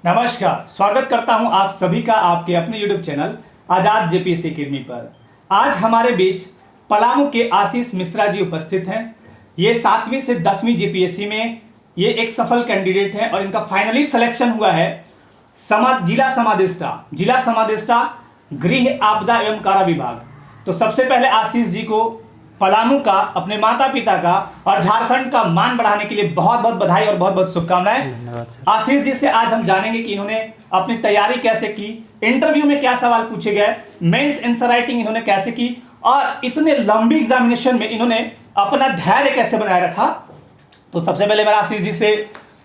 नमस्कार, स्वागत करता हूं आप सभी का आपके अपने YouTube चैनल आजाद जेपीएससी अकेडमी पर। आज हमारे बीच पलामू के आशीष मिश्रा जी उपस्थित हैं। ये 7वीं से 10वीं जेपीएससी में ये एक सफल कैंडिडेट हैं और इनका फाइनली सिलेक्शन हुआ है जिला समादेष्टा गृह आपदा एवं कारा विभाग। तो सबसे पहले आशीष जी को पलामू का, अपने माता पिता का और झारखंड का मान बढ़ाने के लिए बहुत बहुत बधाई और बहुत बहुत शुभकामनाएं। आशीष जी से आज हम जानेंगे कि इन्होंने अपनी तैयारी कैसे की, इंटरव्यू में क्या सवाल पूछे गए, मेंस आंसर राइटिंग इन्होंने कैसे की और इतने लंबी एग्जामिनेशन में इन्होंने अपना धैर्य कैसे बनाए रखा। तो सबसे पहले मेरा आशीष जी से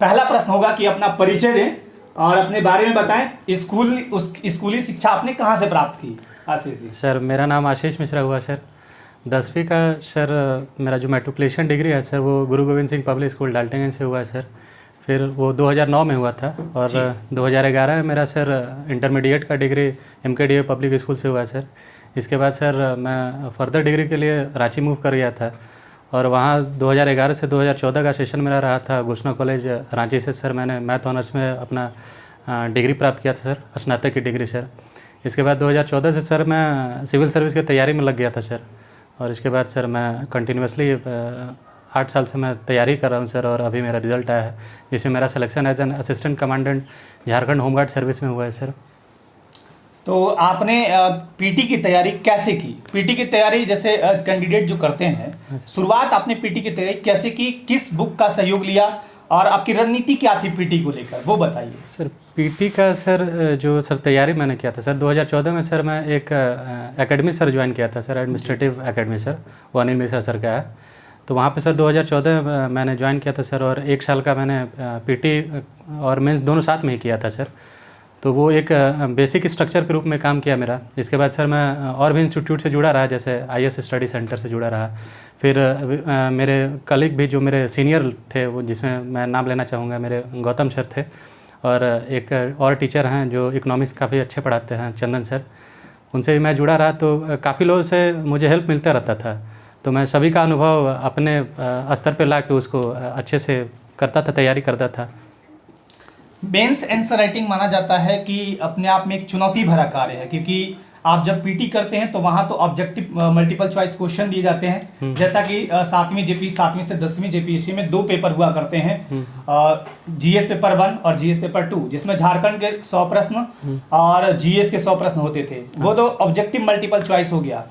पहला प्रश्न होगा कि अपना परिचय दें और अपने बारे में बताएं। स्कूली शिक्षा आपने कहाँ से प्राप्त की आशीष जी? सर, मेरा नाम आशीष मिश्रा हुआ सर। 10वीं का सर मेरा जो मैट्रिकुलेशन डिग्री है सर वो गुरु गोविंद सिंह पब्लिक स्कूल डाल्टनगंज से हुआ है सर। फिर वो 2009 में हुआ था और 2011 में मेरा सर इंटरमीडिएट का डिग्री MKDA पब्लिक स्कूल से हुआ है सर। इसके बाद सर मैं फर्दर डिग्री के लिए रांची मूव कर गया था और वहाँ 2011 से 2014 का सेशन मेरा रहा था घोषणा कॉलेज रांची से। सर मैंने मैथ ऑनर्स में अपना डिग्री प्राप्त किया था सर, स्नातक की डिग्री सर। इसके बाद 2014 से सर मैं सिविल सर्विस की तैयारी में लग गया था सर और इसके बाद सर मैं कंटिन्यूसली 8 साल से मैं तैयारी कर रहा हूँ सर और अभी मेरा रिजल्ट आया है जिसमें मेरा selection as an assistant commandant Jharkhand home guard service में हुआ है सर। तो आपने पीटी की तैयारी कैसे की? पीटी की तैयारी जैसे कैंडिडेट जो करते हैं, शुरुआत आपने पीटी की तैयारी कैसे की, किस बुक का सहयोग लिया और आपकी रणनीति क्या थी पीटी को लेकर, वो बताइए। सर पीटी का सर जो सर तैयारी मैंने किया था सर 2014 में सर मैं एक एकेडमी सर ज्वाइन किया था सर, एडमिनिस्ट्रेटिव एकेडमी सर, वो अनिल मिश्रा सर का है। तो वहाँ पे सर 2014 मैंने ज्वाइन किया था सर और 1 साल का मैंने पीटी और मेंस दोनों साथ में ही किया था सर। तो वो एक बेसिक स्ट्रक्चर के रूप में काम किया मेरा। इसके बाद सर मैं और भी इंस्टीट्यूट से जुड़ा रहा, जैसे IS स्टडी सेंटर से जुड़ा रहा। फिर मेरे कलीग भी जो मेरे सीनियर थे, वो जिसमें मैं नाम लेना चाहूँगा, मेरे गौतम सर थे और एक और टीचर हैं जो इकोनॉमिक्स काफ़ी अच्छे पढ़ाते हैं, चंदन सर, उनसे भी मैं जुड़ा रहा। तो काफ़ी लोगों से मुझे हेल्प मिलता रहता था। तो मैं सभी का अनुभव अपने स्तर पे ला के उसको अच्छे से करता था, तैयारी करता था। मेंस आंसर राइटिंग माना जाता है कि अपने आप में एक चुनौती भरा कार्य है, क्योंकि आप जब पीटी करते हैं तो वहाँ तो ऑब्जेक्टिव मल्टीपल चॉइस क्वेश्चन दिए जाते हैं। जैसा कि 7वीं से 10वीं जेपीएससी में 2 पेपर हुआ करते हैं, GS पेपर 1 और GS पेपर 2, जिसमें झारखंड के 100 प्रश्न और GS के 100 प्रश्न होते थे। वो तो ऑब्जेक्टिव मल्टीपल चॉइस हो गया।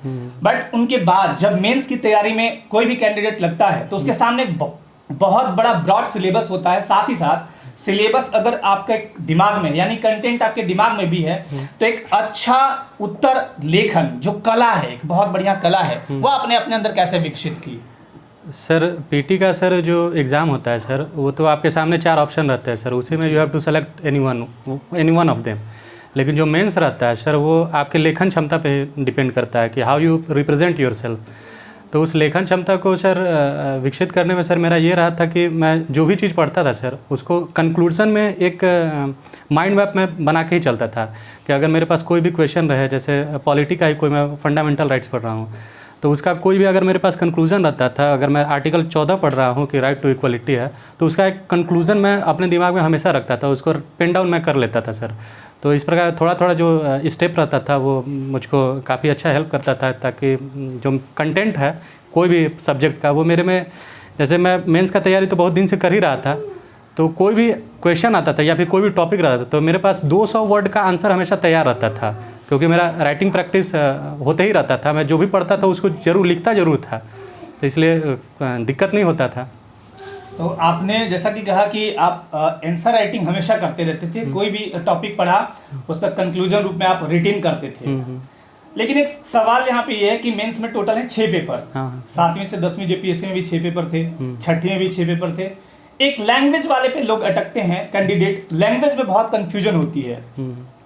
बट उनके बाद जब मेंस की तैयारी में कोई भी कैंडिडेट लगता है तो उसके सामने बहुत बड़ा ब्रॉड सिलेबस होता है। साथ ही साथ सिलेबस अगर आपके दिमाग में, यानी कंटेंट आपके दिमाग में भी है, तो एक अच्छा उत्तर लेखन जो कला है, एक बहुत बढ़िया कला है, वो आपने अपने अंदर कैसे विकसित की? सर पीटी का सर जो एग्ज़ाम होता है सर, वो तो आपके सामने 4 ऑप्शन रहते हैं सर, उसी में you have to select any one of them. लेकिन जो मेंस रहता है सर वो आपके लेखन क्षमता पे डिपेंड करता है कि how you represent your self. तो उस लेखन क्षमता को सर विकसित करने में सर मेरा ये रहा था कि मैं जो भी चीज़ पढ़ता था सर उसको कंक्लूजन में एक माइंड मैप में बना के ही चलता था कि अगर मेरे पास कोई भी क्वेश्चन रहे, जैसे पॉलिटी का ही कोई, मैं फंडामेंटल राइट्स पढ़ रहा हूँ, तो उसका कोई भी अगर मेरे पास कंक्लूजन रहता था, अगर मैं आर्टिकल 14 पढ़ रहा हूँ कि राइट टू इक्वलिटी है, तो उसका एक कंक्लूजन मैं अपने दिमाग में हमेशा रखता था, उसको पेन डाउन मैं कर लेता था सर। तो इस प्रकार थोड़ा थोड़ा जो स्टेप रहता था वो मुझको काफ़ी अच्छा हेल्प करता था, ताकि जो कंटेंट है कोई भी सब्जेक्ट का, वो मेरे में, जैसे मैं मेंस का तैयारी तो बहुत दिन से कर ही रहा था, तो कोई भी क्वेश्चन आता था या फिर कोई भी टॉपिक रहता था तो मेरे पास 200 वर्ड का आंसर हमेशा तैयार रहता था, क्योंकि मेरा राइटिंग प्रैक्टिस होते ही रहता था। मैं जो भी पढ़ता था उसको जरूर लिखता जरूर था, तो इसलिए दिक्कत नहीं होता था। तो आपने जैसा कि कहा कि आप आंसर राइटिंग हमेशा करते रहते थे, कोई भी टॉपिक पढ़ा उसका कंक्लूजन रूप में आप रिटिन करते थे। लेकिन एक सवाल यहाँ पे ये है कि मेंस में टोटल है 6 पेपर। 7वीं से 10वीं जेपीएससी में भी 6 पेपर थे, 6वीं में भी 6 पेपर थे। एक लैंग्वेज वाले पे लोग अटकते हैं कैंडिडेट, लैंग्वेज में बहुत कंफ्यूजन होती है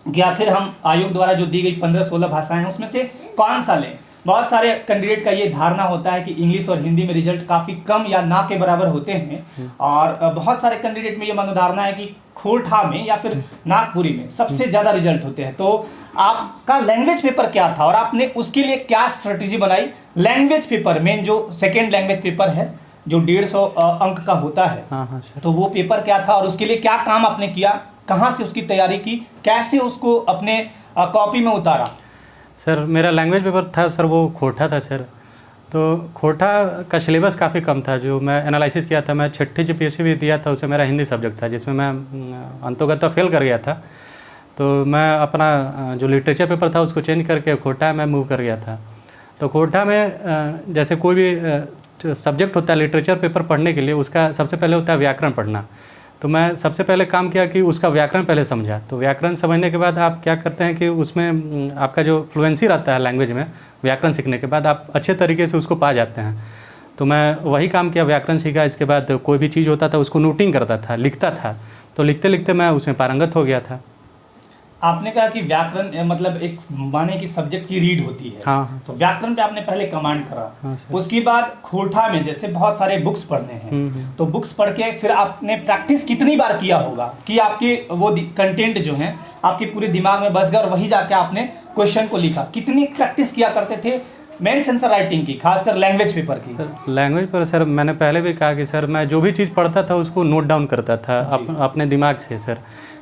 कि आखिर हम आयोग द्वारा जो दी गई 15-16 भाषाएं हैं उसमें से कौन सा लें। बहुत सारे कैंडिडेट का ये धारणा होता है कि इंग्लिश और हिंदी में रिजल्ट काफ़ी कम या ना के बराबर होते हैं, और बहुत सारे कैंडिडेट में ये मनोधारणा है कि खोरठा में या फिर नागपुरी में सबसे ज़्यादा रिजल्ट होते हैं। तो आपका लैंग्वेज पेपर क्या था और आपने उसके लिए क्या स्ट्रेटेजी बनाई? लैंग्वेज पेपर मेन जो सेकेंड लैंग्वेज पेपर है जो 150 अंक का होता है, तो वो पेपर क्या था और उसके लिए क्या काम आपने किया? कहाँ से उसकी तैयारी की, कैसे उसको अपने कॉपी में उतारा? सर मेरा लैंग्वेज पेपर था सर, वो खोटा था सर। तो खोटा का सिलेबस काफ़ी कम था। जो मैं एनालिसिस किया था, मैं छठी GPSC भी दिया था, उसमें मेरा हिंदी सब्जेक्ट था जिसमें मैं अंतोगत फेल कर गया था। तो मैं अपना जो लिटरेचर पेपर था उसको चेंज करके खोटा में मूव कर गया था। तो खोटा में जैसे कोई भी सब्जेक्ट होता है लिटरेचर पेपर पढ़ने के लिए, उसका सबसे पहले होता है व्याकरण पढ़ना। तो मैं सबसे पहले काम किया कि उसका व्याकरण पहले समझा। तो व्याकरण समझने के बाद आप क्या करते हैं कि उसमें आपका जो फ्लुएंसी रहता है लैंग्वेज में, व्याकरण सीखने के बाद आप अच्छे तरीके से उसको पा जाते हैं। तो मैं वही काम किया, व्याकरण सीखा। इसके बाद कोई भी चीज़ होता था उसको नोटिंग करता था, लिखता था। तो लिखते लिखते मैं उसमें पारंगत हो गया था। आपने कहा कि व्याकरण मतलब एक माने की सब्जेक्ट की रीड होती है। हाँ। तो व्याकरण पे आपने पहले कमांड करा। हाँ सर। उसके बाद खोटा में जैसे बहुत सारे बुक्स पढ़ने हैं, तो बुक्स पढ़ के फिर आपने प्रैक्टिस कितनी बार किया होगा कि आपके वो कंटेंट जो है आपके पूरे दिमाग में बस गए और वही जाके आपने क्वेश्चन को लिखा? कितनी प्रैक्टिस किया करते थे मेंस आंसर राइटिंग की, खासकर लैंग्वेज पेपर की? सर लैंग्वेज पर सर मैंने पहले भी कहा कि सर मैं जो भी चीज़ पढ़ता था उसको नोट डाउन करता था अपने दिमाग से सर,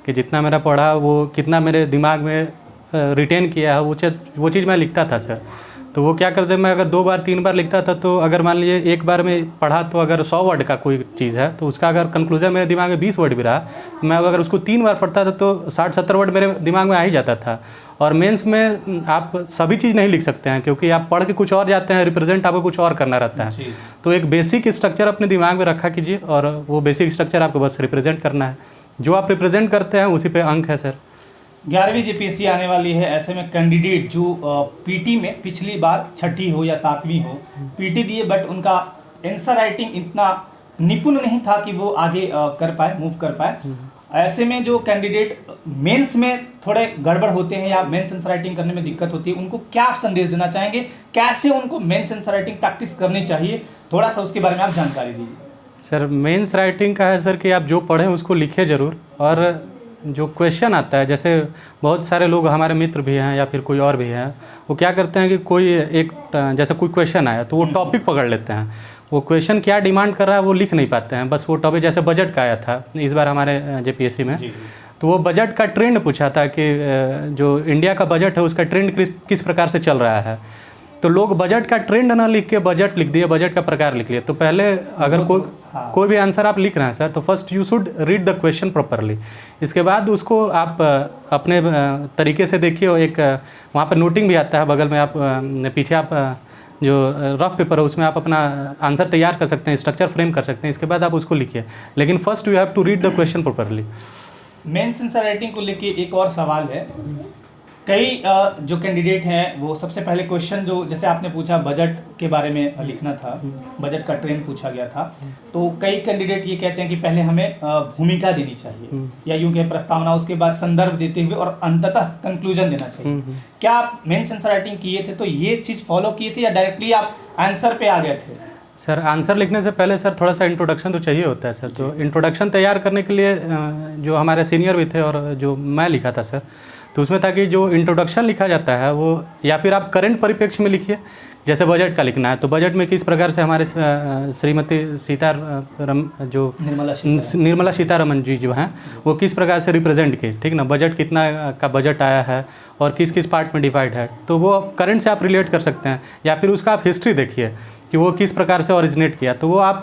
कि जितना मेरा पढ़ा वो कितना मेरे दिमाग में रिटेन किया है वो चीज़ मैं लिखता था सर। तो वो क्या करते, मैं अगर 2 बार 3 बार लिखता था तो अगर मान लीजिए एक बार में पढ़ा तो अगर 100 वर्ड का कोई चीज़ है तो उसका अगर कंक्लूजन मेरे दिमाग में 20 वर्ड भी रहा तो मैं अगर उसको 3 बार पढ़ता था तो 60-70 वर्ड मेरे दिमाग में आ ही जाता था। और मेंस में आप सभी चीज़ नहीं लिख सकते हैं क्योंकि आप पढ़ के कुछ और जाते हैं, रिप्रेजेंट आपको कुछ और करना रहता है। तो एक बेसिक स्ट्रक्चर अपने दिमाग में रखा कीजिए और वो बेसिक स्ट्रक्चर आपको बस रिप्रेजेंट करना है। जो आप रिप्रेजेंट करते हैं उसी पे अंक है सर। 11वीं GPSC आने वाली है, ऐसे में कैंडिडेट जो पीटी में पिछली बार 6ठी हो या 7वीं हो पीटी दिए बट उनका आंसर राइटिंग इतना निपुण नहीं था कि वो आगे कर पाए, मूव कर पाए। ऐसे में जो कैंडिडेट मेंस में थोड़े गड़बड़ होते हैं या मेंस आंसर राइटिंग करने में दिक्कत होती है, उनको क्या आप संदेश देना चाहेंगे? कैसे उनको मेंस आंसर राइटिंग प्रैक्टिस करनी चाहिए? थोड़ा सा उसके बारे में आप जानकारी दीजिए। सर मेंस राइटिंग का है सर कि आप जो पढ़ें उसको लिखिए ज़रूर, और जो क्वेश्चन आता है, जैसे बहुत सारे लोग हमारे मित्र भी हैं या फिर कोई और भी हैं, वो क्या करते हैं कि कोई एक जैसे कोई क्वेश्चन आया तो वो टॉपिक पकड़ लेते हैं। वो क्वेश्चन क्या डिमांड कर रहा है वो लिख नहीं पाते हैं, बस वो टॉपिक, जैसे बजट का आया था इस बार हमारे JPSC में, तो वो बजट का ट्रेंड पूछा था कि जो इंडिया का बजट है उसका ट्रेंड किस प्रकार से चल रहा है। तो लोग बजट का ट्रेंड ना लिख के बजट लिख दिए, बजट का प्रकार लिख लिए। तो पहले अगर कोई भी आंसर आप लिख रहे हैं सर तो first you should read the question properly. इसके बाद उसको आप अपने तरीके से देखिए। एक वहाँ पर नोटिंग भी आता है बगल में, आप पीछे आप जो रफ पेपर है उसमें आप अपना आंसर तैयार कर सकते हैं, स्ट्रक्चर फ्रेम कर सकते हैं। इसके बाद आप उसको लिखिए, लेकिन first you have to read the question properly. Mains answer writing को लेके एक और सवाल है। कई जो कैंडिडेट हैं वो सबसे पहले क्वेश्चन जो जैसे आपने पूछा बजट के बारे में लिखना था, बजट का ट्रेंड पूछा गया था, तो कई कैंडिडेट ये कहते हैं कि पहले हमें भूमिका देनी चाहिए या यूं कहे प्रस्तावना, उसके बाद संदर्भ देते हुए और अंततः कंक्लूजन देना चाहिए। क्या आप मेंस आंसर राइटिंग किए थे तो ये चीज़ फॉलो किए थे या डायरेक्टली आप आंसर पे आ गए थे? सर आंसर लिखने से पहले सर थोड़ा सा इंट्रोडक्शन तो चाहिए होता है सर। तो इंट्रोडक्शन तैयार करने के लिए जो हमारे सीनियर भी थे और जो मैं लिखा था सर, तो उसमें था कि जो इंट्रोडक्शन लिखा जाता है वो या फिर आप करंट परिप्रेक्ष्य में लिखिए। जैसे बजट का लिखना है तो बजट में किस प्रकार से हमारे श्रीमती निर्मला सीतारमन जी जो हैं वो किस प्रकार से रिप्रेजेंट किए, ठीक ना, बजट कितना का बजट आया है और किस किस पार्ट में डिवाइड है, तो वो करंट से आप रिलेट कर सकते हैं। या फिर उसका आप हिस्ट्री देखिए कि वो किस प्रकार से ओरिजिनेट किया, तो वो आप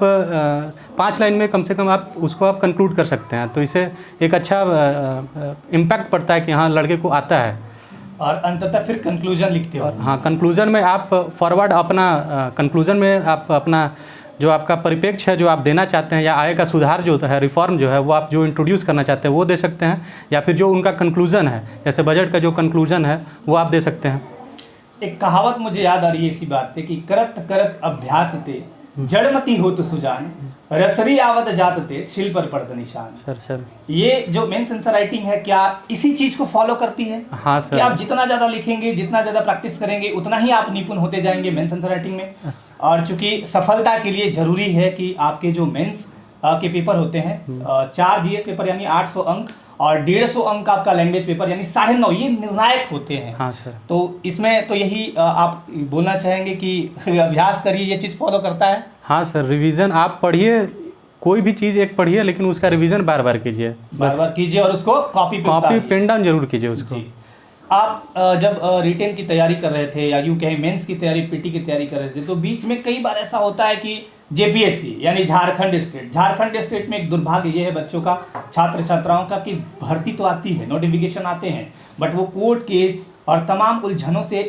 5 लाइन में कम से कम आप उसको आप कंक्लूड कर सकते हैं। तो इससे एक अच्छा इम्पैक्ट पड़ता है कि हाँ लड़के को आता है। और अंततः फिर कंक्लूजन लिखते हो। हाँ, कंक्लूजन में आप फॉरवर्ड अपना कंक्लूजन में आप अपना जो आपका परिप्रेक्ष्य है जो आप देना चाहते हैं या आय का सुधार जो है, रिफॉर्म जो है वो आप जो इंट्रोड्यूस करना चाहते हैं वो दे सकते हैं, या फिर जो उनका कंक्लूजन है जैसे बजट का जो कंक्लूजन है वो आप दे सकते हैं। एक कहावत मुझे याद आ रही है इसी बात पे कि करत करत अभ्यास ते जड़मती हो तो सुजान, रसरी आवत जात ते शिल पर पड़त निशान। सर ये जो मेंस आंसर राइटिंग है क्या इसी चीज को फॉलो करती है? हाँ सर। कि आप जितना ज्यादा लिखेंगे, जितना ज्यादा प्रैक्टिस करेंगे उतना ही आप निपुण होते जाएंगे मेंस आंसर राइटिंग में। और चूंकि सफलता के लिए जरूरी है कि आपके जो मेंस के पेपर होते हैं 4 GS पेपर यानी 800 अंक और 150 अंक आपका लैंग्वेज पेपर यानी 9.5, ये निर्णायक होते हैं। हाँ सर। तो इसमें तो यही आप बोलना चाहेंगे कि अभ्यास करिए, ये चीज़ फॉलो करता है? हाँ सर, रिवीजन आप पढ़िए, कोई भी चीज़ एक पढ़िए लेकिन उसका रिवीजन बार बार कीजिए, बार बार कीजिए और उसको कॉपी पेन डाउन जरूर कीजिए उसको। जी। आप जब रिटेन की तैयारी कर रहे थे या यूं कहें मेंस की तैयारी, पीटी की तैयारी कर रहे थे, तो बीच में कई बार ऐसा होता है कि जेपीएससी यानी झारखंड स्टेट में एक दुर्भाग्य ये है बच्चों का, छात्र छात्राओं का, कि भर्ती तो आती है, नोटिफिकेशन आते हैं, बट वो कोर्ट केस और तमाम उलझनों से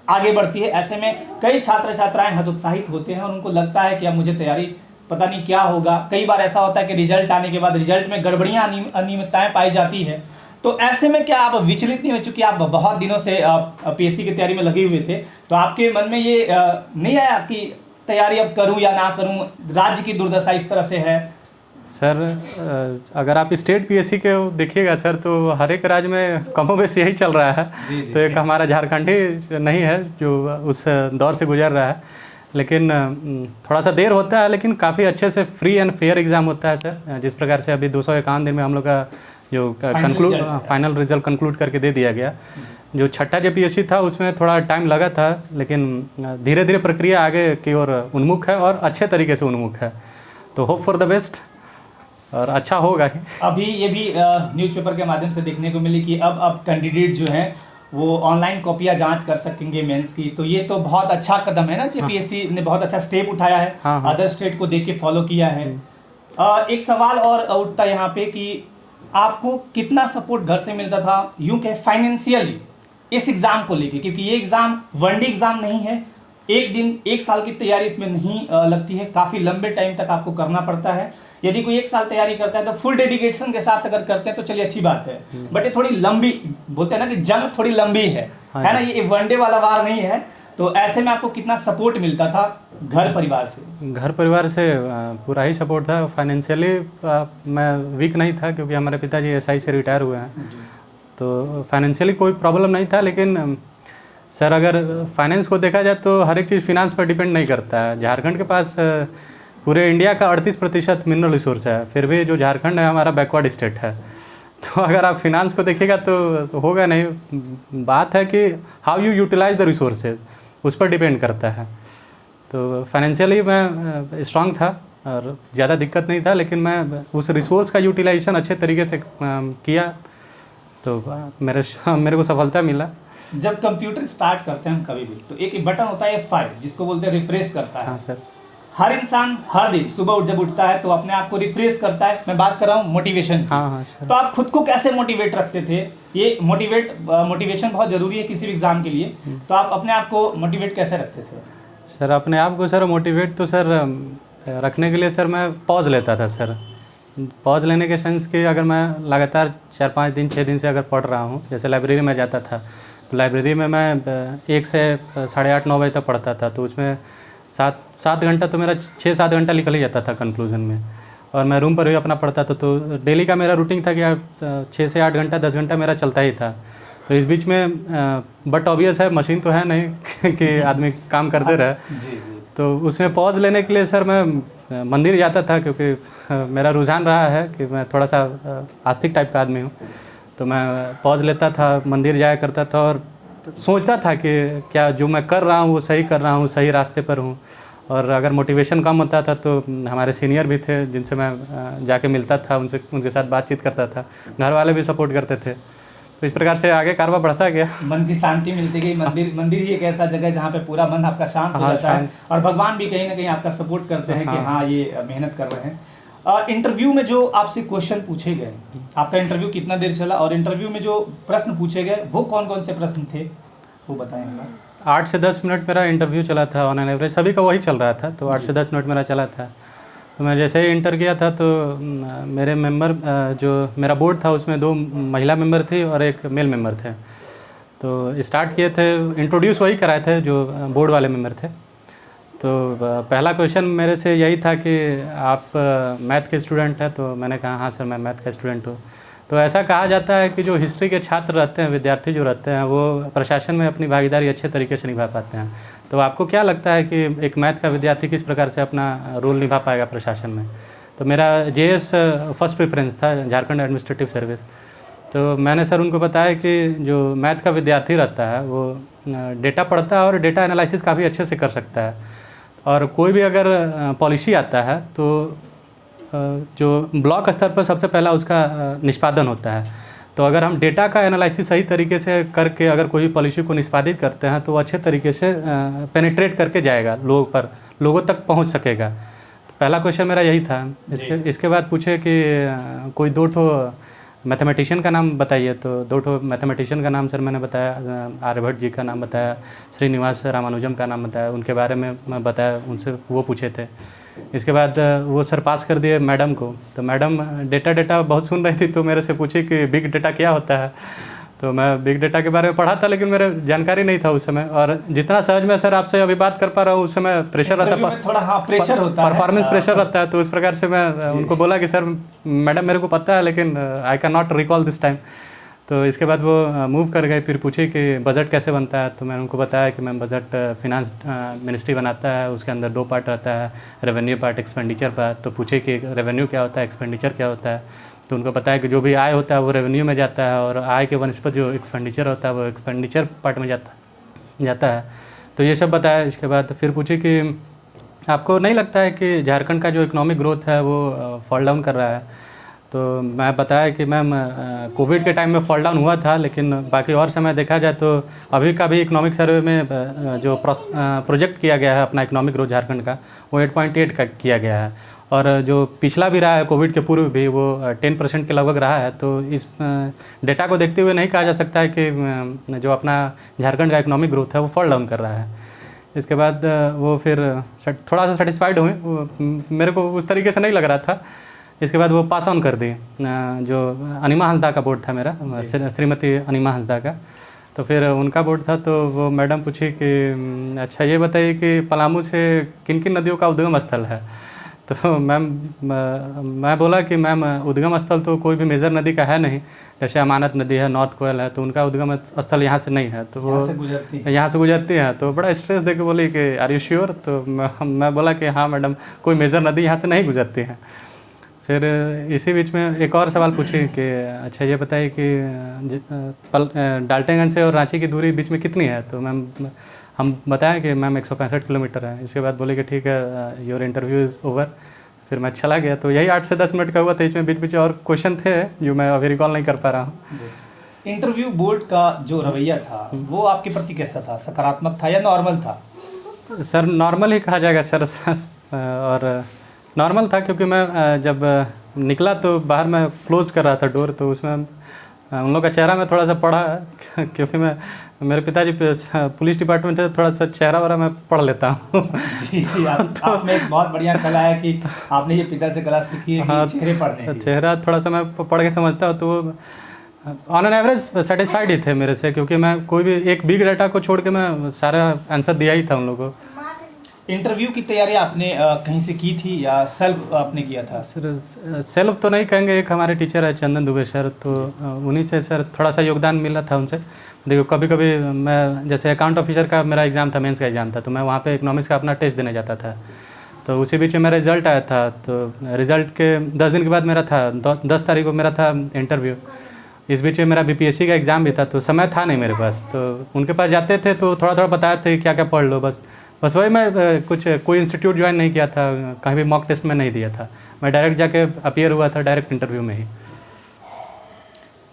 आगे बढ़ती है। ऐसे में कई छात्र छात्राएं हतोत्साहित होते हैं और उनको लगता है कि अब मुझे तैयारी पता नहीं क्या होगा। कई बार ऐसा होता है कि रिजल्ट आने के बाद रिजल्ट में गड़बड़ियां, अनियमितताएं पाई जाती है। तो ऐसे में क्या आप विचलित नहीं हो, चूंकि आप बहुत दिनों से पीएससी की तैयारी में लगे हुए थे, तो आपके मन में ये नहीं आया कि तैयारी अब करूं या ना करूं, राज्य की दुर्दशा इस तरह से है? सर अगर आप स्टेट पीएससी के देखिएगा सर, तो हर एक राज्य में कमोबेश यही चल रहा है। जी। तो एक हमारा झारखंड ही नहीं है जो उस दौर से गुजर रहा है, लेकिन थोड़ा सा देर होता है, लेकिन काफ़ी अच्छे से फ्री एंड फेयर एग्ज़ाम होता है सर। जिस प्रकार से अभी 251 दिन में हम लोग का जो फाइनल रिजल्ट कंक्लूड करके दे दिया गया। जो छठा जेपीएससी था उसमें थोड़ा टाइम लगा था, लेकिन धीरे धीरे प्रक्रिया आगे की ओर उन्मुख है और अच्छे तरीके से उन्मुख है। तो होप फॉर द बेस्ट, और अच्छा होगा ही। अभी ये भी न्यूज़पेपर के माध्यम से देखने को मिली कि अब कैंडिडेट जो हैं वो ऑनलाइन कॉपियां जांच कर सकेंगे मेंस की। तो ये तो बहुत अच्छा कदम है ना, जेपीएससी ने बहुत अच्छा स्टेप उठाया है। अदर स्टेट को देख के फॉलो किया है। एक सवाल और उठता है यहाँ पे कि आपको कितना सपोर्ट घर से मिलता था, यूं कहे फाइनेंशियली, इस एग्ज़ाम को लेके? क्योंकि ये एग्ज़ाम वनडे एग्ज़ाम नहीं है, एक दिन एक साल की तैयारी इसमें नहीं लगती है, काफ़ी लंबे टाइम तक आपको करना पड़ता है। यदि कोई एक साल तैयारी करता है तो फुल डेडिकेशन के साथ अगर करते हैं तो चलिए अच्छी बात है, बट ये थोड़ी लंबी, बोलते हैं ना कि जंग थोड़ी लंबी है ना, ये वनडे वाला वार नहीं है। तो ऐसे में आपको कितना सपोर्ट मिलता था घर परिवार से? घर परिवार से पूरा ही सपोर्ट था। फाइनेंशियली मैं वीक नहीं था, क्योंकि हमारे पिताजी एसआई से रिटायर हुए हैं, तो फाइनेंशियली कोई प्रॉब्लम नहीं था। लेकिन सर अगर फाइनेंस को देखा जाए तो हर एक चीज़ फिनांस पर डिपेंड नहीं करता है। झारखंड के पास पूरे इंडिया का 38% मिनरल रिसोर्स है, फिर भी जो झारखंड है हमारा बैकवर्ड स्टेट है। तो अगर आप फिनांस को देखिएगा तो होगा नहीं। बात है कि how you utilise the resources, उस पर डिपेंड करता है। तो फाइनेंशियली मैं स्ट्रांग था और ज़्यादा दिक्कत नहीं था, लेकिन मैं उस रिसोर्स का यूटिलाइजेशन अच्छे तरीके से किया, तो मेरे को सफलता मिला। जब कंप्यूटर स्टार्ट करते हैं हम कभी भी, तो एक बटन होता है F5 जिसको बोलते हैं रिफ्रेश करता है। हाँ सर। हर इंसान हर दिन सुबह जब उठता है तो अपने आप को रिफ्रेश करता है। मैं बात कर रहा हूँ मोटिवेशन की। हाँ सर। तो आप खुद को कैसे मोटिवेट रखते थे? ये मोटिवेशन बहुत ज़रूरी है किसी भी एग्ज़ाम के लिए। तो आप अपने आप को मोटिवेट कैसे रखते थे? सर अपने आप को सर मोटिवेट तो सर रखने के लिए सर मैं पॉज लेता था सर। पॉज लेने के सेंस कि अगर मैं लगातार 4-5 दिन 6 दिन से अगर पढ़ रहा हूँ, जैसे लाइब्रेरी में जाता था, तो लाइब्रेरी में मैं 1 से 8:30-9 बजे तक पढ़ता था, तो उसमें 7 घंटा तो मेरा 6-7 घंटा निकल ही जाता था कंक्लूजन में। और मैं रूम पर भी अपना पढ़ता था, तो डेली का मेरा रूटीन था कि 6 से 8 घंटा 10 घंटा मेरा चलता ही था। तो इस बीच में बट ऑब्वियस है, मशीन तो है नहीं कि आदमी काम करते रहे। तो उसमें पॉज लेने के लिए सर मैं मंदिर जाता था, क्योंकि मेरा रुझान रहा है कि मैं थोड़ा सा आस्तिक टाइप का आदमी हूँ। तो मैं पॉज लेता था, मंदिर जाया करता था और सोचता था कि क्या जो मैं कर रहा हूँ वो सही कर रहा हूँ, सही रास्ते पर हूँ। और अगर मोटिवेशन कम होता था तो हमारे सीनियर भी थे जिनसे मैं जाके मिलता था, उनके साथ बातचीत करता था, घर वाले भी सपोर्ट करते थे। तो इस प्रकार से आगे कारवा बढ़ता गया। मन की शांति मिलती गई। मंदिर ही एक ऐसा जगह है जहाँ पे पूरा मन आपका शांत हो जाता है, और भगवान भी कहीं ना कहीं आपका सपोर्ट करते हैं कि हाँ ये मेहनत कर रहे हैं। इंटरव्यू में जो आपसे क्वेश्चन पूछे गए, आपका इंटरव्यू कितना देर चला, और इंटरव्यू में जो प्रश्न पूछे गए वो कौन कौन से प्रश्न थे, वो बताएंगे? 8 से 10 मिनट मेरा इंटरव्यू चला था ऑन एन एवरेज, सभी का वही चल रहा था। तो 8 से 10 मिनट मेरा चला था। तो मैं जैसे ही इंटर किया था तो मेरे मेंबर, जो मेरा बोर्ड था उसमें 2 महिला मेंबर थी और 1 मेल मेंबर थे। तो स्टार्ट किए थे, इंट्रोड्यूस वही कराए थे जो बोर्ड वाले मेंबर थे। तो पहला क्वेश्चन मेरे से यही था कि आप मैथ के स्टूडेंट हैं? तो मैंने कहा हाँ सर मैं मैथ का स्टूडेंट हूँ। तो ऐसा कहा जाता है कि जो हिस्ट्री के छात्र रहते हैं, विद्यार्थी जो रहते हैं, वो प्रशासन में अपनी भागीदारी अच्छे तरीके से निभा पाते हैं। तो आपको क्या लगता है कि एक मैथ का विद्यार्थी किस प्रकार से अपना रोल निभा पाएगा प्रशासन में? तो मेरा जेएस फर्स्ट प्रेफरेंस था, झारखंड एडमिनिस्ट्रेटिव सर्विस। तो मैंने सर उनको बताया कि जो मैथ का विद्यार्थी रहता है वो डेटा पढ़ता है और डेटा एनालिसिस काफ़ी अच्छे से कर सकता है, और कोई भी अगर पॉलिसी आता है तो जो ब्लॉक स्तर पर सबसे पहला उसका निष्पादन होता है। तो अगर हम डेटा का एनालिसिस सही तरीके से करके अगर कोई पॉलिसी को निष्पादित करते हैं तो वो अच्छे तरीके से पेनिट्रेट करके जाएगा, लोगों तक पहुंच सकेगा। तो पहला क्वेश्चन मेरा यही था। इसके बाद पूछे कि कोई 2 ठो मैथमेटिशियन का नाम बताइए। तो 2 ठो मैथमेटिशियन का नाम सर मैंने बताया, आर्यभट्ट जी का नाम बताया, श्रीनिवास रामानुजम का नाम बताया, उनके बारे में मैं बताया, उनसे वो पूछे थे। इसके बाद वो सर पास कर दिए मैडम को। तो मैडम डेटा बहुत सुन रही थी, तो मेरे से पूछी कि बिग डेटा क्या होता है। तो मैं बिग डेटा के बारे में पढ़ा था, लेकिन मेरे जानकारी नहीं था उस समय। और जितना सहज मैं सर आपसे अभी बात कर पा रहा हूँ, उस समय प्रेशर रहता है, थोड़ा प्रेशर होता है, परफॉर्मेंस प्रेशर रहता है। तो उस प्रकार से मैं उनको बोला कि सर मैडम मेरे को पता है, लेकिन I can not recall this time. तो इसके बाद वो मूव कर गए। फिर पूछे कि बजट कैसे बनता है। तो मैंने उनको बताया कि मैम बजट फिनांस मिनिस्ट्री बनाता है, उसके अंदर 2 पार्ट रहता है, रेवेन्यू पार्ट, एक्सपेंडिचर पार्ट। तो पूछे कि रेवेन्यू क्या होता है, एक्सपेंडिचर क्या होता है। तो उनको बताया कि जो भी आय होता है वो रेवेन्यू में जाता है, और आय के वनस्पत जो एक्सपेंडिचर होता है वो एक्सपेंडिचर पार्ट में जाता है। तो ये सब बताया। इसके बाद फिर पूछे कि आपको नहीं लगता है कि झारखंड का जो इकोनॉमिक ग्रोथ है वो फॉल डाउन कर रहा है। तो मैं बताया कि मैम कोविड के टाइम में फॉल डाउन हुआ था, लेकिन बाकी और समय देखा जाए तो अभी का भी इकोनॉमिक सर्वे में जो प्रोजेक्ट किया गया है अपना इकोनॉमिक ग्रोथ झारखंड का, वो 8.8 का किया गया है। और जो पिछला भी रहा है कोविड के पूर्व भी, वो 10% के लगभग रहा है। तो इस डेटा को देखते हुए नहीं कहा जा सकता है कि जो अपना झारखंड का इकोनॉमिक ग्रोथ है वो फॉल डाउन कर रहा है। इसके बाद वो फिर थोड़ा सा सेटिस्फाइड हुए, मेरे को उस तरीके से नहीं लग रहा था। इसके बाद वो पास ऑन कर दी। जो अनिमा हंसदा का बोर्ड था मेरा, श्रीमती अनिमा हंसदा का। तो फिर उनका बोर्ड था। तो वो मैडम पूछी कि अच्छा ये बताइए कि पलामू से किन किन नदियों का उद्गम स्थल है। तो मैं बोला कि मैम उद्गम स्थल तो कोई भी मेजर नदी का है नहीं, जैसे अमानत नदी है, नॉर्थ कोयल है, तो उनका उद्गम स्थल यहाँ से नहीं है। तो वो यहाँ से गुजरती है। तो बड़ा स्ट्रेस दे के बोली कि आर यू श्योर। तो मैं बोला कि हाँ मैडम, कोई मेजर नदी यहाँ से नहीं गुजरती है। फिर इसी बीच में एक और सवाल पूछे कि अच्छा ये बताइए कि डाल्टनगंज से और रांची की दूरी बीच में कितनी है। तो मैम हम बताएं कि मैम 165 किलोमीटर है। इसके बाद बोले कि ठीक है, योर इंटरव्यू इज़ ओवर। फिर मैं चला गया। तो यही 8 से 10 मिनट का हुआ था। इसमें बीच और क्वेश्चन थे जो मैं अभी रिकॉल नहीं कर पा रहा हूँ। इंटरव्यू बोर्ड का जो रवैया था वो आपके प्रति कैसा था, सकारात्मक था या नॉर्मल था? सर नॉर्मल ही कहा जाएगा सर, और नॉर्मल था, क्योंकि मैं जब निकला तो बाहर मैं क्लोज़ कर रहा था डोर। तो उसमें उन लोग का चेहरा मैं थोड़ा सा पढ़ा, क्योंकि मेरे पिताजी पुलिस डिपार्टमेंट है, थोड़ा सा चेहरा वगैरह मैं पढ़ लेता हूँ। जी आप में एक बहुत बढ़िया कला है कि आपने ये पिता से कला सीखी है कि चेहरे पढ़ने की। चेहरा थोड़ा सा मैं पढ़ के समझता हूँ। तो ऑन एन एवरेज सेटिस्फाइड ही थे मेरे से, क्योंकि मैं कोई भी एक बिग डाटा को छोड़ के मैं सारा आंसर दिया ही था उन लोगों को। इंटरव्यू की तैयारी आपने कहीं से की थी या सेल्फ आपने किया था? सर सेल्फ तो नहीं कहेंगे, एक हमारे टीचर है चंदन दुबे सर, तो उन्हीं से सर थोड़ा सा योगदान मिला था उनसे। देखो कभी कभी मैं जैसे अकाउंट ऑफिसर का मेरा एग्ज़ाम था, मेंस का एग्ज़ाम था, तो मैं वहाँ पे इकोनॉमिक्स का अपना टेस्ट देने जाता था। तो उसी बीच में मेरा रिज़ल्ट आया था। तो रिज़ल्ट के 10 दिन के बाद मेरा था 10 तारीख को मेरा था इंटरव्यू। इस बीच में मेरा बीपीएससी का एग्ज़ाम भी था, तो समय था नहीं मेरे पास। तो उनके पास जाते थे तो थोड़ा बताते थे क्या क्या पढ़ लो, बस वही। मैं कोई इंस्टीट्यूट ज्वाइन नहीं किया था, कहीं भी मॉक टेस्ट में नहीं दिया था। मैं डायरेक्ट जाके अपीयर हुआ था डायरेक्ट इंटरव्यू में ही।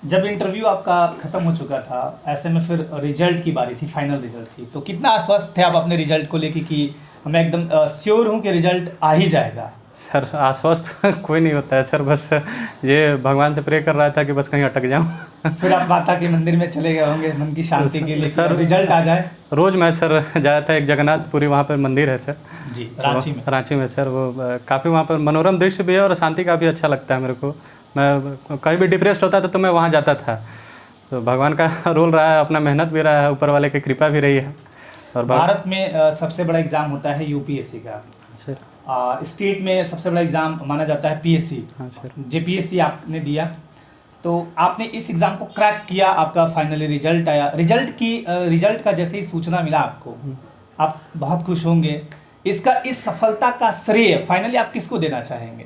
जब इंटरव्यू आपका ख़त्म हो चुका था, ऐसे में फिर रिजल्ट की बारी थी, फाइनल रिजल्ट थी, तो कितना आश्वस्त थे आप अपने रिजल्ट को लेके कि मैं एकदम श्योर हूँ कि रिजल्ट आ ही जाएगा? सर आश्वस्त कोई नहीं होता है सर, बस ये भगवान से प्रे कर रहा था कि बस कहीं अटक जाऊँ। फिर आप माता के मंदिर में चले गए होंगे मन की शांति के लिए, सर रिजल्ट आ जाए। रोज़ मैं सर जाया था, एक जगन्नाथपुरी वहाँ पर मंदिर है सर जी, रांची में सर। वो काफ़ी वहाँ पर मनोरम दृश्य भी है और शांति काफ़ी अच्छा लगता है मेरे को। मैं कहीं भी डिप्रेस्ड होता था तो मैं वहाँ जाता था। तो भगवान का रोल रहा है, अपना मेहनत भी रहा है, ऊपर वाले की कृपा भी रही है। और भारत में सबसे बड़ा एग्ज़ाम होता है यूपीएससी का सर। स्टेट में सबसे बड़ा एग्ज़ाम माना जाता है पीएससी। हाँ सर। जेपीएससी आपने दिया, तो आपने इस एग्ज़ाम को क्रैक किया, आपका फाइनली रिजल्ट आया। रिजल्ट का जैसे ही सूचना मिला आपको, आप बहुत खुश होंगे। इस सफलता का श्रेय फाइनली आप किसको देना चाहेंगे?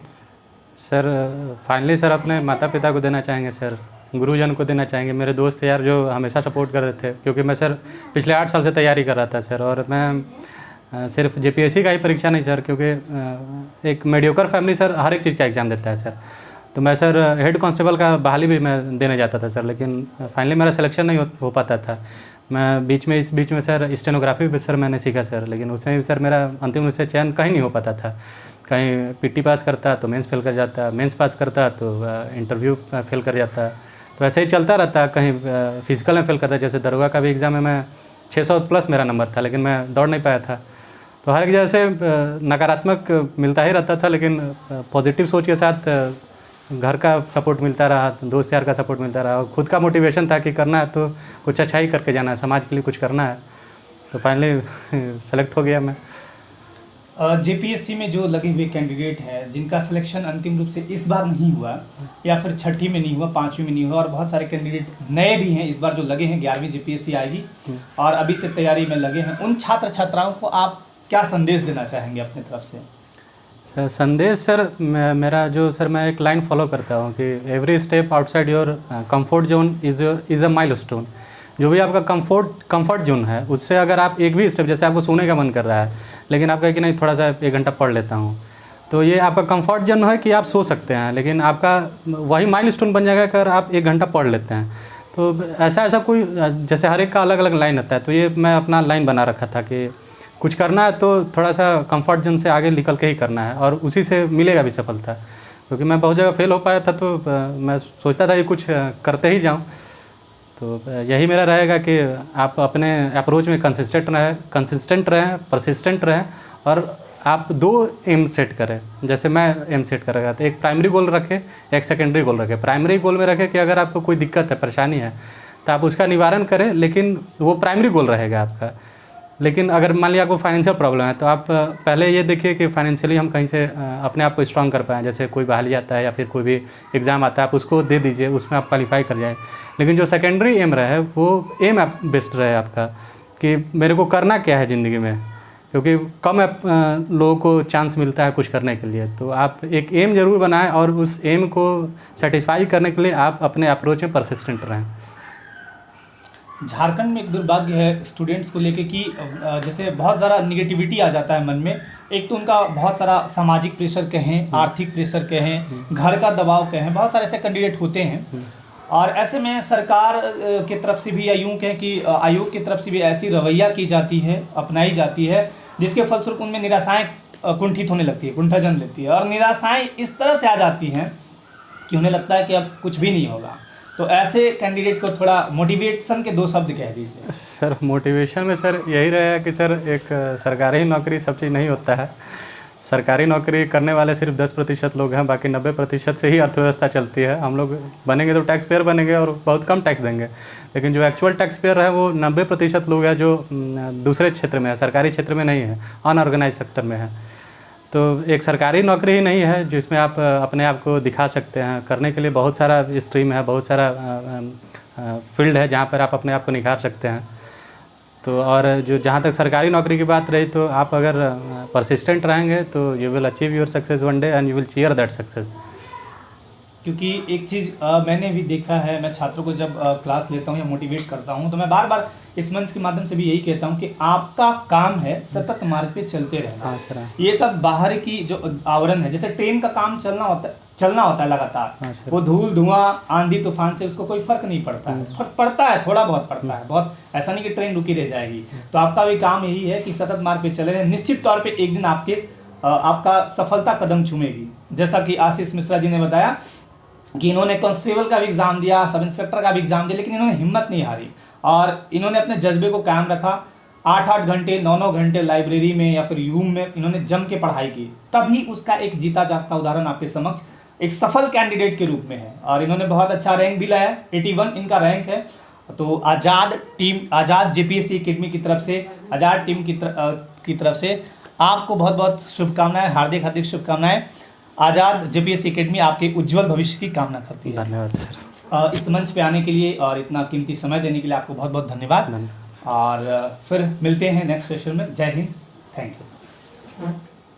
सर फाइनली सर अपने माता पिता को देना चाहेंगे सर, गुरुजन को देना चाहेंगे, मेरे दोस्त यार जो हमेशा सपोर्ट कर रहे थे, क्योंकि मैं सर पिछले 8 साल से तैयारी कर रहा था सर। और मैं सिर्फ जेपीएससी का ही परीक्षा नहीं सर, क्योंकि एक मीडियोकर फैमिली सर हर एक चीज़ का एग्ज़ाम देता है सर। तो मैं सर हेड कांस्टेबल का बहाली भी मैं देने जाता था सर, लेकिन फाइनली मेरा सिलेक्शन नहीं हो पाता था। मैं इस बीच में सर स्टेनोग्राफी भी सर मैंने सीखा सर, लेकिन उसमें भी सर मेरा अंतिम रूप से चयन कहीं नहीं हो पाता था। कहीं पीटी पास करता तो मेंस फेल कर जाता, मेंस पास करता तो इंटरव्यू फेल कर जाता। तो ऐसे ही चलता रहता, कहीं फिजिकल में फेल करता। जैसे दरोगा का भी एग्ज़ाम में मैं 600 प्लस मेरा नंबर था, लेकिन मैं दौड़ नहीं पाया था। तो हर एक जगह से नकारात्मक मिलता ही रहता था, लेकिन पॉजिटिव सोच के साथ घर का सपोर्ट मिलता रहा, दोस्त यार का सपोर्ट मिलता रहा, और खुद का मोटिवेशन था कि करना है तो कुछ अच्छा ही करके जाना है, समाज के लिए कुछ करना है। तो फाइनली सेलेक्ट हो गया मैं। जेपीएससी में जो लगे हुए कैंडिडेट हैं जिनका सिलेक्शन अंतिम रूप से इस बार नहीं हुआ, या फिर छठी में नहीं हुआ, पाँचवीं में नहीं हुआ, और बहुत सारे कैंडिडेट नए भी हैं इस बार जो लगे हैं, 11वीं जेपीएससी आएगी और अभी से तैयारी में लगे हैं, उन छात्र छात्राओं को आप क्या संदेश देना चाहेंगे अपनी तरफ से? सर संदेश सर मेरा जो सर मैं एक लाइन फॉलो करता हूँ कि every step outside your comfort zone is a milestone. जो भी आपका कंफर्ट जोन है, उससे अगर आप एक भी स्टेप, जैसे आपको सोने का मन कर रहा है लेकिन आप कहें कि नहीं थोड़ा सा 1 घंटा पढ़ लेता हूँ, तो ये आपका कंफर्ट जोन है कि आप सो सकते हैं, लेकिन आपका वही माइलस्टोन बन जाएगा अगर आप 1 घंटा पढ़ लेते हैं। तो ऐसा कोई, जैसे हर एक का अलग अलग लाइन होता है, तो ये मैं अपना लाइन बना रखा था कि कुछ करना है तो थोड़ा सा कंफर्ट जोन से आगे निकल के ही करना है, और उसी से मिलेगा भी सफलता। क्योंकि मैं बहुत जगह फेल हो पाया था, तो मैं सोचता था कि कुछ करते ही जाऊं। तो यही मेरा रहेगा कि आप अपने अप्रोच में कंसिस्टेंट रहें, परसिस्टेंट रहें, और आप 2 एम सेट करें। जैसे मैं एम सेट कर रखा था, एक प्राइमरी गोल रखें, एक सेकेंडरी गोल रखें। प्राइमरी गोल में रखें कि अगर आपको कोई दिक्कत है, परेशानी है, तो आप उसका निवारण करें, लेकिन वो प्राइमरी गोल रहेगा आपका। लेकिन अगर मान लिया आपको फाइनेंशियल प्रॉब्लम है, तो आप पहले ये देखिए कि फाइनेंशियली हम कहीं से अपने आप को स्ट्रांग कर पाएँ। जैसे कोई बहाली आता है या फिर कोई भी एग्ज़ाम आता है, आप उसको दे दीजिए, उसमें आप क्वालिफाई कर जाए। लेकिन जो सेकेंडरी एम रहे वो एम आप बेस्ट रहे आपका, कि मेरे को करना क्या है ज़िंदगी में, क्योंकि कम लोगों को चांस मिलता है कुछ करने के लिए। तो आप एक एम ज़रूर बनाएं, और उस एम को सेटिस्फाई करने के लिए आप अपने अप्रोच में परसिस्टेंट रहें। झारखंड में एक दुर्भाग्य है स्टूडेंट्स को लेके कि जैसे बहुत ज़्यादा निगेटिविटी आ जाता है मन में। एक तो उनका बहुत सारा सामाजिक प्रेशर कहें, आर्थिक प्रेशर कहें, घर का दबाव कहें, बहुत सारे ऐसे कैंडिडेट होते हैं। और ऐसे में सरकार की तरफ से भी, या यूँ कहें कि आयोग की तरफ से भी ऐसी रवैया की जाती है, अपनाई जाती है, जिसके फलस्वरूप उनमें निराशाएँ कुंठित होने लगती है, कुंठा जन्म लेती है, और निराशाएँ इस तरह से आ जाती हैं कि उन्हें लगता है कि अब कुछ भी नहीं होगा। तो ऐसे कैंडिडेट को थोड़ा मोटिवेशन के 2 शब्द कह दीजिए। सर मोटिवेशन में सर यही रहेगा कि सर एक सरकारी नौकरी सब चीज़ नहीं होता है। सरकारी नौकरी करने वाले सिर्फ 10% लोग हैं, बाकी 90% से ही अर्थव्यवस्था चलती है। हम लोग बनेंगे तो टैक्स पेयर बनेंगे और बहुत कम टैक्स देंगे, लेकिन जो एक्चुअल टैक्स पेयर है वो 90% लोग हैं जो दूसरे क्षेत्र में है, सरकारी क्षेत्र में नहीं है, अनऑर्गेनाइज सेक्टर में है। तो एक सरकारी नौकरी ही नहीं है जिसमें आप अपने आप को दिखा सकते हैं। करने के लिए बहुत सारा स्ट्रीम है, बहुत सारा फील्ड है जहाँ पर आप अपने आप को निखार सकते हैं। तो और जो जहाँ तक सरकारी नौकरी की बात रही, तो आप अगर परसिस्टेंट रहेंगे तो you will achieve your success one day and you will cheer that success. क्योंकि एक चीज़ मैंने भी देखा है, मैं छात्रों को जब क्लास लेता हूँ या मोटिवेट करता हूँ, तो मैं बार बार इस मंच के माध्यम से भी यही कहता हूँ कि आपका काम है सतत मार्ग पे चलते रहना। ये सब बाहर की जो आवरण है, जैसे ट्रेन का काम चलना होता है लगातार, वो धूल धुआं आंधी तूफान से उसको कोई फर्क नहीं पड़ता है। फर्क पड़ता है, थोड़ा बहुत पड़ता है, बहुत ऐसा नहीं कि ट्रेन रुकी रह जाएगी। तो आपका भी काम यही है कि सतत मार्ग पे चले रहे। निश्चित तौर पर एक दिन आपका सफलता कदम चूमेगी। जैसा कि आशीष मिश्रा जी ने बताया कि इन्होंने कांस्टेबल का भी एग्जाम दिया, सब इंस्पेक्टर का भी एग्जाम दिया, लेकिन इन्होंने हिम्मत नहीं हारी और इन्होंने अपने जज्बे को कायम रखा। 8-8 घंटे 9-9 घंटे लाइब्रेरी में या फिर यूम में इन्होंने जम के पढ़ाई की, तभी उसका एक जीता जागता उदाहरण आपके समक्ष एक सफल कैंडिडेट के रूप में है। और इन्होंने बहुत अच्छा रैंक भी लाया, 81 इनका रैंक है। तो आज़ाद जेपीएससी एकेडमी की तरफ से, आज़ाद टीम की तरफ से आपको बहुत बहुत शुभकामनाएं, हार्दिक शुभकामनाएं। आज़ाद जेपीएससी एकेडमी आपके उज्जवल भविष्य की कामना करती है। धन्यवाद सर। इस मंच पे आने के लिए और इतना कीमती समय देने के लिए आपको बहुत बहुत धन्यवाद। और फिर मिलते हैं नेक्स्ट सेशन में। जय हिंद, थैंक यू।